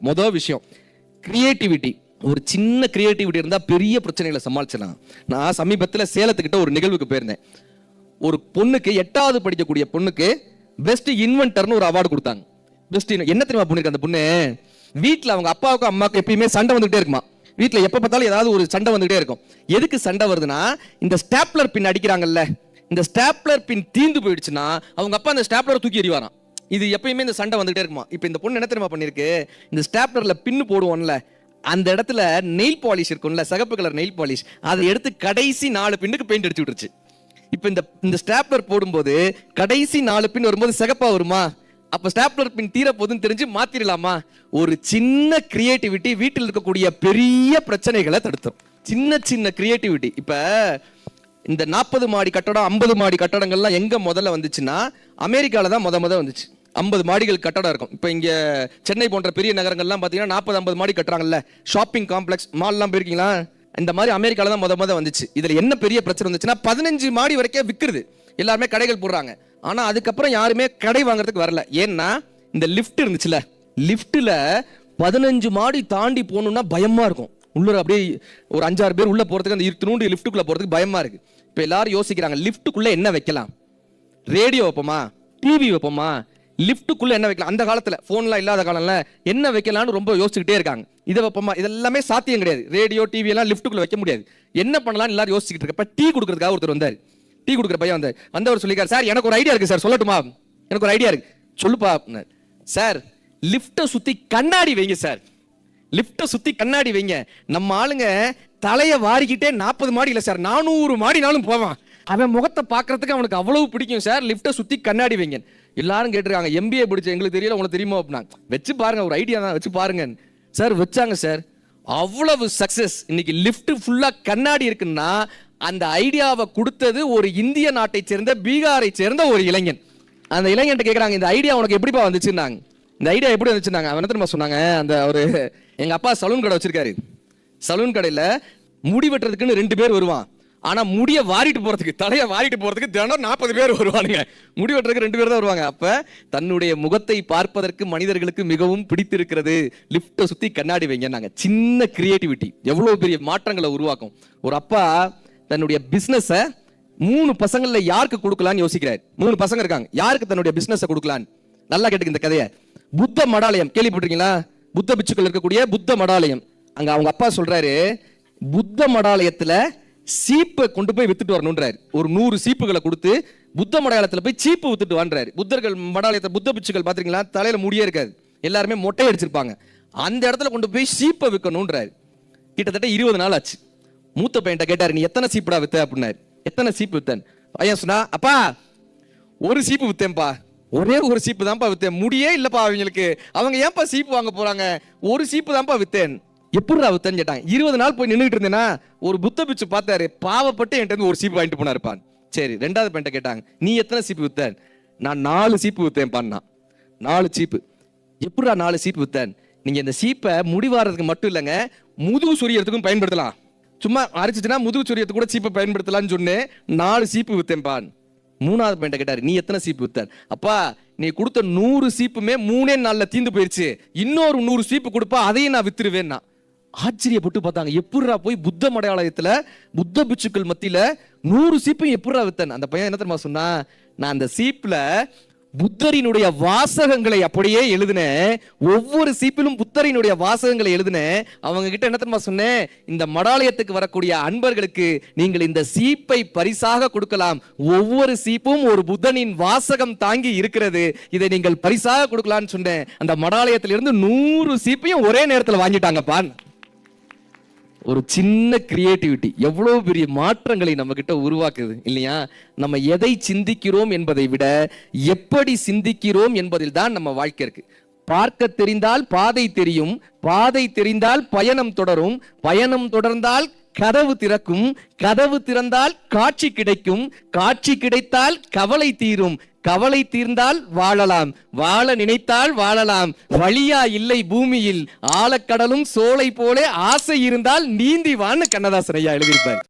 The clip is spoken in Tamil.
மொதல் விஷயம் கிரியேட்டிவிட்டி. ஒரு சின்ன கிரியேட்டிவிட்டி இருந்தால் பெரிய பிரச்சனைகளை சமாளிச்சிடலாம். நான் சமீபத்தில் சேலத்துக்கிட்ட ஒரு நிகழ்வுக்கு போயிருந்தேன். ஒரு பொண்ணுக்கு 8வது படிக்கக்கூடிய பொண்ணுக்கு பெஸ்ட் இன்வென்டர்னு ஒரு அவார்டு கொடுத்தாங்க. பெஸ்ட் என்ன தெரியுமா பண்ணிருக்கு அந்த பொண்ணு? வீட்டில் அவங்க அப்பாவுக்கும் அம்மாவுக்கும் எப்பயுமே சண்டை வந்துகிட்டே இருக்குமா. வீட்டில் எப்போ பார்த்தாலும் ஏதாவது ஒரு சண்டை வந்துகிட்டே இருக்கும். எதுக்கு சண்டை வருதுன்னா, இந்த ஸ்டாப்லர் பின் அடிக்கிறாங்கல்ல, இந்த ஸ்டாப்லர் பின் தீந்து போயிடுச்சுன்னா அவங்க அப்பா அந்த ஸ்டாப்லரை தூக்கி எறிவாராம். இது எப்பயுமே இந்த சண்டை வந்துகிட்டே இருக்குமா. இப்போ இந்த பொண்ணு என்ன தெரியுமா பண்ணிருக்கு, இந்த ஸ்டாப்லர்ல பின்னு போடுவோம்ல, அந்த இடத்துல நெயில் பாலிஷ் இருக்கும்ல, சிகப்பு கலர் நெயில் பாலிஷ், அதை எடுத்து கடைசி 4 பின்னுக்கு பெயிண்ட் அடிச்சு விட்டுருச்சு. இப்போ இந்த ஸ்டாப்லர் போடும்போது கடைசி 4 பின் வரும்போது சிகப்பா வருமா, அப்ப ஸ்டாப்லர் பின் தீர போதுன்னு தெரிஞ்சு மாத்திரலாமா. ஒரு சின்ன கிரியேட்டிவிட்டி வீட்டில் இருக்கக்கூடிய பெரிய பிரச்சனைகளை தடுத்துரும். சின்ன சின்ன கிரியேட்டிவிட்டி. இப்ப இந்த 40 மாடி கட்டடம் 50 மாடி கட்டடங்கள்லாம் எங்க முதல்ல வந்துச்சுன்னா அமெரிக்கால தான் முத வந்துச்சு. 50 மாடிகள் கட்டடம் இருக்கும். இப்போ இங்க சென்னை போன்ற பெரிய நகரங்கள்லாம் பார்த்தீங்கன்னா 40-50 மாடி கட்டுறாங்கல்ல, ஷாப்பிங் காம்ப்ளெக்ஸ் மால்லாம் போயிருக்கீங்களா? இந்த மாதிரி அமெரிக்கால தான் முத வந்துச்சு. இதுல என்ன பெரிய பிரச்சனை வந்துச்சுன்னா 15 மாடி வரைக்கும் விற்கிறது, எல்லாருமே கடைகள் போடுறாங்க. ஆனா அதுக்கப்புறம் யாருமே கடை வாங்குறதுக்கு வரல. ஏன்னா இந்த லிஃப்ட் இருந்துச்சுல, லிஃப்ட்ல 15 மாடி தாண்டி போகணும்னா பயமா இருக்கும். உள்ள அப்படியே ஒரு 5-6 பேர் உள்ள போறதுக்கு அந்த இருட்டுனூண்டு லிஃப்ட்டுக்குள்ள போறதுக்கு பயமா இருக்கு. இப்போ எல்லாரும் யோசிக்கிறாங்க, லிஃப்ட்டுக்குள்ள என்ன வைக்கலாம்? ரேடியோ வைப்போமா, டிவி வைப்போமா, லிஃப்ட்டுக்குள்ள என்ன வைக்கலாம்? அந்த காலத்துல போன்லாம் இல்லாத காலம்ல என்ன வைக்கலாம்னு ரொம்ப யோசிச்சுக்கிட்டே இருக்காங்க. இதை வைப்போமா, இதெல்லாமே சாத்தியம் கிடையாது. ரேடியோ டிவி எல்லாம் லிஃப்ட்டுக்குள்ள வைக்க முடியாது. என்ன பண்ணலாம்னு எல்லாரும் யோசிச்சுக்கிட்டு இருக்க. டீ கொடுக்கறதுக்காக ஒருத்தர் வந்தார். டீ கொடுக்குற பையன் வந்தவர் சொல்லிக்கார், சார் எனக்கு ஒரு ஐடியா இருக்கு சார், சொல்லட்டுமா? எனக்கு ஒரு ஐடியா இருக்கு, சொல்லுப்பா. சார் லிஃப்ட்டை சுத்தி கண்ணாடி வைங்க சார், லிஃப்ட்டை சுத்தி கண்ணாடி வைங்க. நம்ம ஆளுங்க தலையை வாரிக்கிட்டே 40 மாடி இல்லை சார், 400 மாடினாலும் போவான். அவன் முகத்தை பார்க்கறதுக்கு அவனுக்கு அவ்வளவு பிடிக்கும் சார், லிஃப்ட்டை சுத்தி கண்ணாடி வைங்க. எல்லாரும் கேட்டிருக்காங்க, எம்பிஏ படிச்ச எங்களுக்கு தெரியல, உங்களுக்கு தெரியுமா அப்படின்னா. வச்சு பாருங்க, ஒரு ஐடியா தான், வச்சு பாருங்க சார். வச்சாங்க சார், அவ்வளவு சக்சஸ். இன்னைக்கு லிஃப்ட் ஃபுல்லா கண்ணாடி இருக்குன்னா அந்த ஐடியாவை கொடுத்தது ஒரு இந்திய நாட்டை சேர்ந்த பீகாரை சேர்ந்த ஒரு இளைஞன். அந்த இளைஞன் கேட்கறாங்க, இந்த ஐடியா உனக்கு எப்படிப்பா வந்துச்சுன்னாங்க. இந்த ஐடியா எப்படி வந்துச்சுன்னாங்க, அவன் என்ன சொன்னாங்க, அந்த ஒரு எங்க அப்பா சலூன் கடை வச்சிருக்காரு. சலூன் கடையில முடி வெட்டுறதுக்குன்னு 2 பேர் வருவான். ஆனா முடிய வாரிட்டு போறதுக்கு, தலையை வாரிட்டு போறதுக்கு தினம் 40 பேர் வருவானுங்க. முடி வெட்டுறதுக்கு 2 பேர் தான் வருவாங்க. அப்ப தன்னுடைய முகத்தை பார்ப்பதற்கு மனிதர்களுக்கு மிகவும் பிடித்திருக்கிறது, லிஃப்ட்டை சுத்தி கண்ணாடி வைங்க. நாங்க சின்ன கிரியேட்டிவிட்டி எவ்வளவு பெரிய மாற்றங்களை உருவாக்கும். ஒரு அப்பா தன்னுடைய பிசினஸ 3 பசங்கள்ல யாருக்கு கொடுக்கலான்னு யோசிக்கிறார். 3 பசங்க இருக்காங்க, யாருக்கு தன்னுடைய பிசினஸை கொடுக்கலான்னு. நல்லா கேட்டுக்க இந்த கதையை. புத்த மடாலயம் கேள்விப்பட்டிருக்கீங்களா? புத்த பிட்சுக்கள் இருக்கக்கூடிய புத்த மடாலயம். அங்க அவங்க அப்பா சொல்றாரு, புத்த மடாலயத்துல சீப்பை கொண்டு போய் வித்துட்டு வரணும்ன்றாரு. ஒரு 100 சீப்புகளை கொடுத்து புத்த மடாலயத்துல போய் சீப்பு வித்துட்டு வான்றாரு. புத்தர்கள் மடாலயத்தை புத்த பிட்சுக்கள் பாத்தீங்களா, தலையில முடியே இருக்காது, எல்லாருமே மொட்டை அடிச்சிருப்பாங்க. அந்த இடத்துல கொண்டு போய் சீப்பை விற்கணும்ன்றாரு. கிட்டத்தட்ட 20 நாள் ஆச்சு. மூத்த பையன்ட்ட கேட்டாரு, நீ எத்தனை சீப்புடா வித்த அப்படின்னாரு. எத்தனை சீப்பு வித்தேன்? பையன் சொன்னா, அப்பா ஒரு சீப்பு வித்தேன்பா, ஒரே ஒரு சீப்பு தான்ப்பா வித்தேன், முடியே இல்லப்பா அவங்களுக்கு, அவங்க ஏன்பா சீப்பு வாங்க போறாங்க, ஒரு சீப்பு தான்ப்பா வித்தேன். எப்படிடா வித்தேன்னு கேட்டாங்க. 20 நாள் போய் நின்றுட்டு இருந்தேன்னா ஒரு புத்த பிச்சு பார்த்தாரு, பாவப்பட்டு என்கிட்ட ஒரு சீப்பு வாங்கிட்டு போனாருப்பான். சரி, 2வது பையன்ட்ட கேட்டாங்க, நீ எத்தனை சீப்பு வித்தேன்? நான் 4 சீப்பு வித்தேன்ப்பான்னா. 4 சீப்பு. எப்படிடா 4 சீப்பு வித்தேன்? நீங்க இந்த சீப்பை முடிவாரதுக்கு மட்டும் இல்லைங்க, முதுகு சொரியறதுக்கும் பயன்படுத்தலாம். சும்மா அரைச்சிச்சுன்னா முதுகு சொரியத்துக்கு கூட சீப்பை பயன்படுத்தலாம்னு சொன்னேன், 4 சீப்பு வித்தேன்பான். 3வது பையன்ட்ட கேட்டாரு, நீ எத்தனை சீப்பு வித்தேன்? அப்பா நீ கொடுத்த 100 சீப்புமே 3 நாள்ல தீந்து போயிருச்சு, இன்னொரு 100 சீப்பு கொடுப்பா, அதையும் நான் வித்துருவேன்னா. ஆச்சரியப்பட்டு பார்த்தாங்க, எப்படிரா போய் புத்த மடாலயத்துல புத்த பிட்சுக்கள் மத்தியில 100 சீப்பையும் எப்படிரா வித்தன்? அந்த பையன் என்ன தெரியுமா சொன்னா, நான் அந்த சீப்ல புத்தரினுடைய வாசகங்களை அப்படியே எழுதினேன், ஒவ்வொரு சீப்பிலும் புத்தரினுடைய வாசகங்களை எழுதினேன். அவங்க கிட்ட என்ன தெரியுமா சொன்னேன், இந்த மடாலயத்துக்கு வரக்கூடிய அன்பர்களுக்கு நீங்கள் இந்த சீப்பை பரிசாக கொடுக்கலாம், ஒவ்வொரு சீப்பும் ஒரு புத்தனின் வாசகம் தாங்கி இருக்கிறது, இதை நீங்கள் பரிசாக கொடுக்கலாம்னு சொன்னேன். அந்த மடாலயத்திலிருந்து 100 சீப்பையும் ஒரே நேரத்தில் வாங்கிட்டாங்கப்பா. ஒரு சின்ன கிரியேட்டிவிட்டி எவ்வளவு பெரிய மாற்றங்களை நம்ம கிட்ட உருவாக்குது இல்லையா? நம்ம எதை சிந்திக்கிறோம் என்பதை விட எப்படி சிந்திக்கிறோம் என்பதில் தான் நம்ம வாழ்க்கை இருக்கு. பார்க்க தெரிந்தால் பாதை தெரியும், பாதை தெரிந்தால் பயணம் தொடரும், பயணம் தொடர்ந்தால் கதவு திறக்கும், கதவு திறந்தால் காட்சி கிடைக்கும், காட்சி கிடைத்தால் கவலை தீரும், கவலை தீர்ந்தால் வாழலாம், வாழ நினைத்தால் வாழலாம், வழியா இல்லை பூமியில், ஆழக்கடலும் சோலை போல ஆசை இருந்தால் நீந்தி வான்னு கண்ணதாசன் ஐயா எழுதியிருப்பார்.